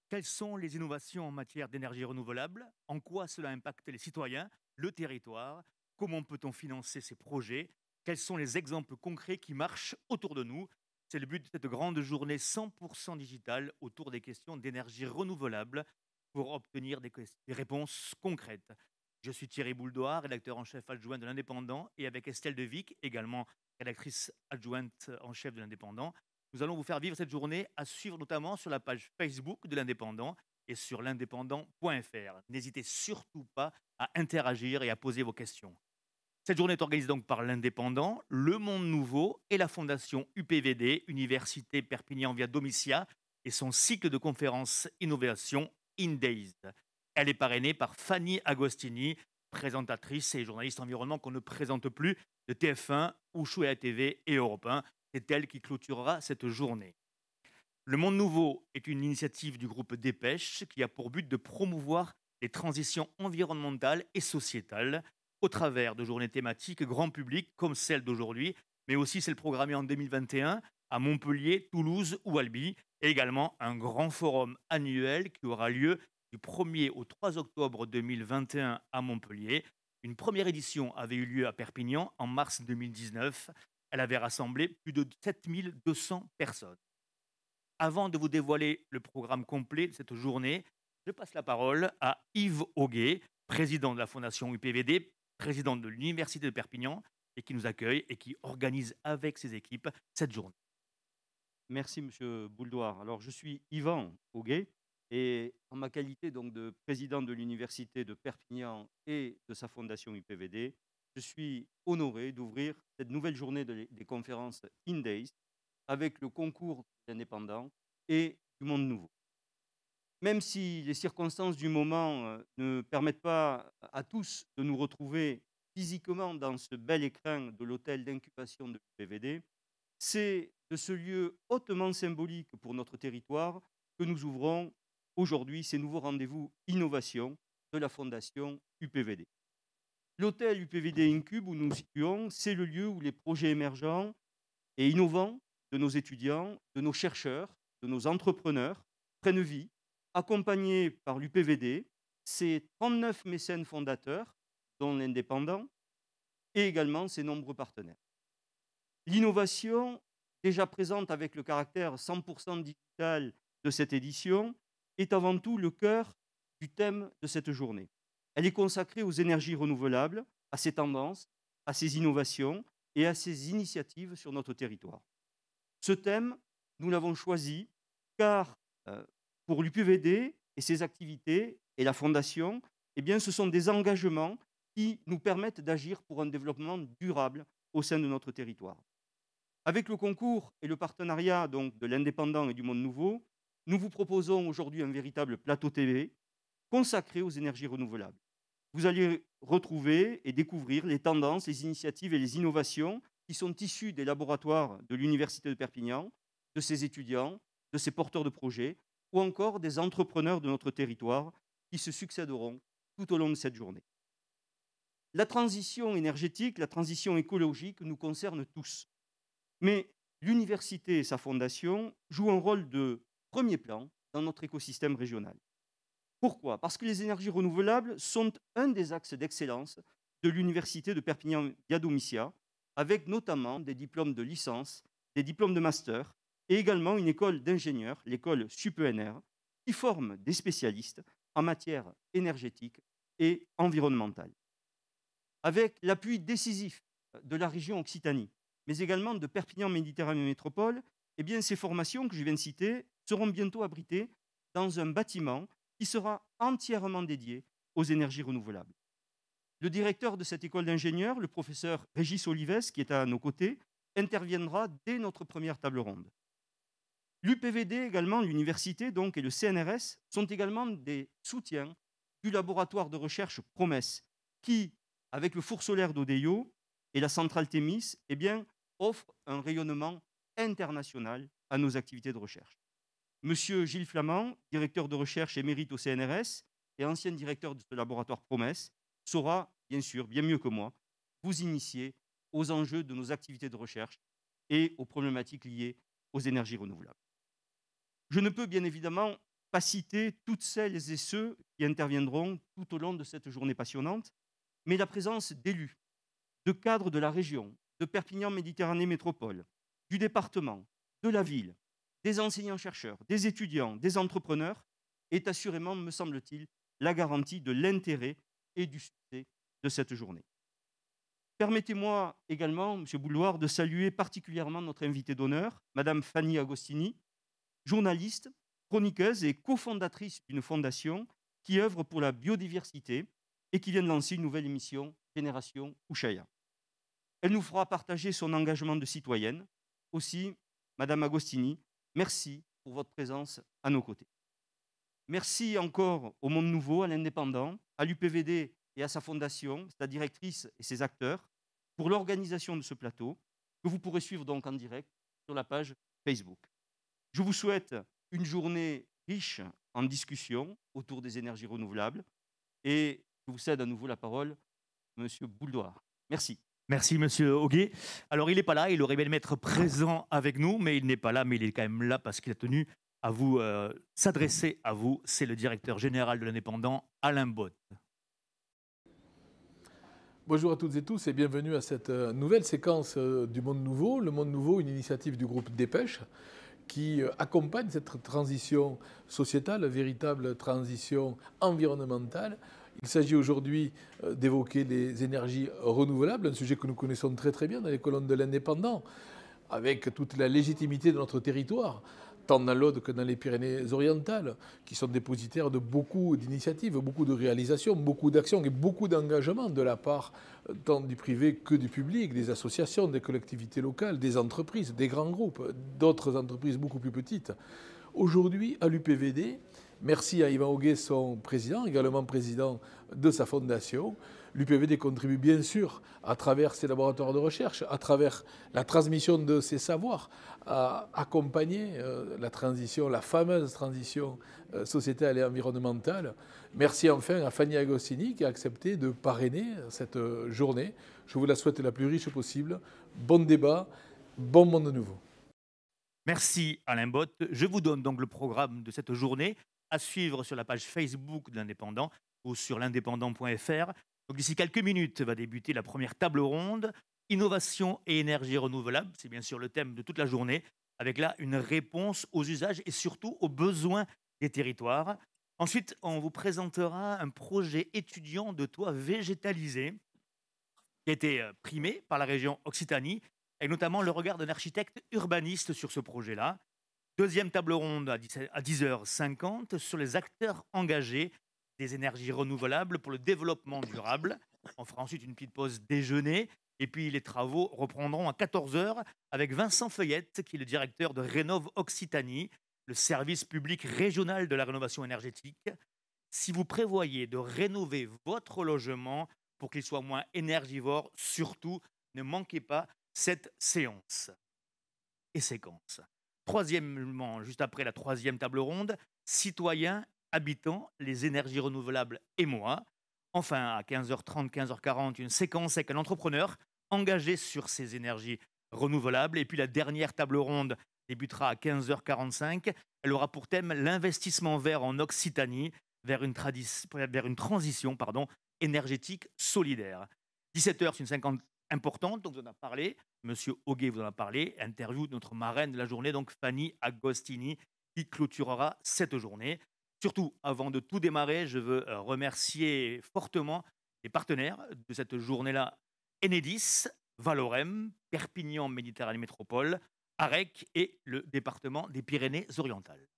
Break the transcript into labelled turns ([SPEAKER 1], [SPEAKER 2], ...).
[SPEAKER 1] Quelles sont les innovations en matière d'énergie renouvelable? En quoi cela impacte les citoyens, le territoire? Comment peut-on financer ces projets? Quels sont les exemples concrets qui marchent autour de nous? C'est le but de cette grande journée 100% digitale autour des questions d'énergie renouvelable pour obtenir des réponses concrètes. Je suis Thierry Bouldoir, rédacteur en chef adjoint de l'Indépendant, et avec Estelle Devic, également rédactrice adjointe en chef de l'Indépendant. Nous allons vous faire vivre cette journée à suivre notamment sur la page Facebook de l'Indépendant et sur l'indépendant.fr. N'hésitez surtout pas à interagir et à poser vos questions. Cette journée est organisée donc par l'Indépendant, Le Monde Nouveau et la Fondation UPVD, Université Perpignan via Domitia, et son cycle de conférences Innovation InDays. Elle est parrainée par Fanny Agostini, présentatrice et journaliste environnement qu'on ne présente plus de TF1, Ushuaïa TV et Europe 1. C'est elle qui clôturera cette journée. Le Monde Nouveau est une initiative du groupe Dépêche qui a pour but de promouvoir les transitions environnementales et sociétales au travers de journées thématiques grand public comme celle d'aujourd'hui, mais aussi celle programmée en 2021 à Montpellier, Toulouse ou Albi, et également un grand forum annuel qui aura lieu du 1er au 3 octobre 2021 à Montpellier. Une première édition avait eu lieu à Perpignan en mars 2019. Elle avait rassemblé plus de 7200 personnes. Avant de vous dévoiler le programme complet de cette journée, je passe la parole à Yves Auguet, président de la Fondation UPVD, président de l'Université de Perpignan, et qui nous accueille et qui organise avec ses équipes cette journée.
[SPEAKER 2] Merci Monsieur Bouldoir. Alors je suis Yvan Auguet et en ma qualité donc de président de l'université de Perpignan et de sa fondation UPVD, je suis honoré d'ouvrir cette nouvelle journée des conférences InDays avec le concours d'indépendants et du Monde Nouveau. Même si les circonstances du moment ne permettent pas à tous de nous retrouver physiquement dans ce bel écrin de l'hôtel d'incubation de l'UPVD, c'est de ce lieu hautement symbolique pour notre territoire que nous ouvrons aujourd'hui ces nouveaux rendez-vous innovation de la Fondation UPVD. L'hôtel UPVD Incube où nous nous situons, c'est le lieu où les projets émergents et innovants de nos étudiants, de nos chercheurs, de nos entrepreneurs prennent vie, accompagnés par l'UPVD, ses 39 mécènes fondateurs, dont l'Indépendant, et également ses nombreux partenaires. L'innovation, déjà présente avec le caractère 100% digital de cette édition, est avant tout le cœur du thème de cette journée. Elle est consacrée aux énergies renouvelables, à ses tendances, à ses innovations et à ses initiatives sur notre territoire. Ce thème, nous l'avons choisi car pour l'UPVD et ses activités et la Fondation, eh bien, ce sont des engagements qui nous permettent d'agir pour un développement durable au sein de notre territoire. Avec le concours et le partenariat donc, de l'Indépendant et du Monde Nouveau, nous vous proposons aujourd'hui un véritable plateau TV consacré aux énergies renouvelables. Vous allez retrouver et découvrir les tendances, les initiatives et les innovations qui sont issues des laboratoires de l'Université de Perpignan, de ses étudiants, de ses porteurs de projets ou encore des entrepreneurs de notre territoire qui se succéderont tout au long de cette journée. La transition énergétique, la transition écologique nous concerne tous. Mais l'université et sa fondation jouent un rôle de premier plan dans notre écosystème régional. Pourquoi? Parce que les énergies renouvelables sont un des axes d'excellence de l'université de Perpignan-Domitia, avec notamment des diplômes de licence, des diplômes de master et également une école d'ingénieurs, l'école SUPENR, qui forme des spécialistes en matière énergétique et environnementale. Avec l'appui décisif de la région Occitanie, mais également de Perpignan Méditerranée Métropole, eh bien, ces formations que je viens de citer seront bientôt abritées dans un bâtiment qui sera entièrement dédié aux énergies renouvelables. Le directeur de cette école d'ingénieurs, le professeur Régis Olives, qui est à nos côtés, interviendra dès notre première table ronde. L'UPVD également, l'université donc et le CNRS sont également des soutiens du laboratoire de recherche Promesse, qui, avec le four solaire d'Odeio et la centrale Thémis, eh bien, offre un rayonnement international à nos activités de recherche. Monsieur Gilles Flamand, directeur de recherche émérite au CNRS et ancien directeur de ce laboratoire Promesse, saura, bien sûr, bien mieux que moi, vous initier aux enjeux de nos activités de recherche et aux problématiques liées aux énergies renouvelables. Je ne peux bien évidemment pas citer toutes celles et ceux qui interviendront tout au long de cette journée passionnante, mais la présence d'élus, de cadres de la région, de Perpignan Méditerranée Métropole, du département, de la ville, des enseignants-chercheurs, des étudiants, des entrepreneurs, est assurément, me semble-t-il, la garantie de l'intérêt et du succès de cette journée. Permettez-moi également, M. Bouloir, de saluer particulièrement notre invitée d'honneur, Mme Fanny Agostini, journaliste, chroniqueuse et cofondatrice d'une fondation qui œuvre pour la biodiversité et qui vient de lancer une nouvelle émission, Génération Ushuaïa. Elle nous fera partager son engagement de citoyenne. Aussi, Madame Agostini, merci pour votre présence à nos côtés. Merci encore au Monde Nouveau, à l'Indépendant, à l'UPVD et à sa fondation, sa directrice et ses acteurs, pour l'organisation de ce plateau, que vous pourrez suivre donc en direct sur la page Facebook. Je vous souhaite une journée riche en discussions autour des énergies renouvelables et je vous cède à nouveau la parole, Monsieur Bouldoir. Merci.
[SPEAKER 1] Merci, Monsieur Hoguet. Alors, il n'est pas là, il aurait aimé être présent avec nous, mais il n'est pas là, mais il est quand même là parce qu'il a tenu à vous s'adresser à vous. C'est le directeur général de l'Indépendant, Alain Botte.
[SPEAKER 3] Bonjour à toutes et tous et bienvenue à cette nouvelle séquence du Monde Nouveau. Le Monde Nouveau, une initiative du groupe Dépêche qui accompagne cette transition sociétale, véritable transition environnementale. Il s'agit aujourd'hui d'évoquer les énergies renouvelables, un sujet que nous connaissons très très bien dans les colonnes de l'Indépendant, avec toute la légitimité de notre territoire, tant dans l'Aude que dans les Pyrénées-Orientales, qui sont dépositaires de beaucoup d'initiatives, beaucoup de réalisations, beaucoup d'actions et beaucoup d'engagements de la part tant du privé que du public, des associations, des collectivités locales, des entreprises, des grands groupes, d'autres entreprises beaucoup plus petites. Aujourd'hui, à l'UPVD, merci à Yvan Hoguet, son président, également président de sa fondation. L'UPVD contribue bien sûr à travers ses laboratoires de recherche, à travers la transmission de ses savoirs, à accompagner la transition, la fameuse transition sociétale et environnementale. Merci enfin à Fanny Agostini qui a accepté de parrainer cette journée. Je vous la souhaite la plus riche possible. Bon débat, bon monde nouveau.
[SPEAKER 1] Merci Alain Botte. Je vous donne donc le programme de cette journée à suivre sur la page Facebook de l'Indépendant ou sur l'indépendant.fr. Donc d'ici quelques minutes va débuter la première table ronde. Innovation et énergie renouvelable, c'est bien sûr le thème de toute la journée, avec là une réponse aux usages et surtout aux besoins des territoires. Ensuite, on vous présentera un projet étudiant de toit végétalisé qui a été primé par la région Occitanie, et notamment le regard d'un architecte urbaniste sur ce projet-là. Deuxième table ronde à 10h50 sur les acteurs engagés des énergies renouvelables pour le développement durable. On fera ensuite une petite pause déjeuner et puis les travaux reprendront à 14h avec Vincent Feuillette, qui est le directeur de Rénov Occitanie, le service public régional de la rénovation énergétique. Si vous prévoyez de rénover votre logement pour qu'il soit moins énergivore, surtout ne manquez pas cette séance et séquence. Troisièmement, juste après la troisième table ronde, citoyens, habitants, les énergies renouvelables et moi. Enfin, à 15h30, 15h40, une séquence avec un entrepreneur engagé sur ces énergies renouvelables. Et puis la dernière table ronde débutera à 15h45. Elle aura pour thème l'investissement vert en Occitanie vers une transition énergétique solidaire. 17h, c'est une séquence importante, donc vous en avez parlé. Monsieur Hoguet vous en a parlé. Interview de notre marraine de la journée, donc Fanny Agostini, qui clôturera cette journée. Surtout, avant de tout démarrer, je veux remercier fortement les partenaires de cette journée-là, Enedis, Valorem, Perpignan Méditerranée Métropole, AREC et le département des Pyrénées-Orientales.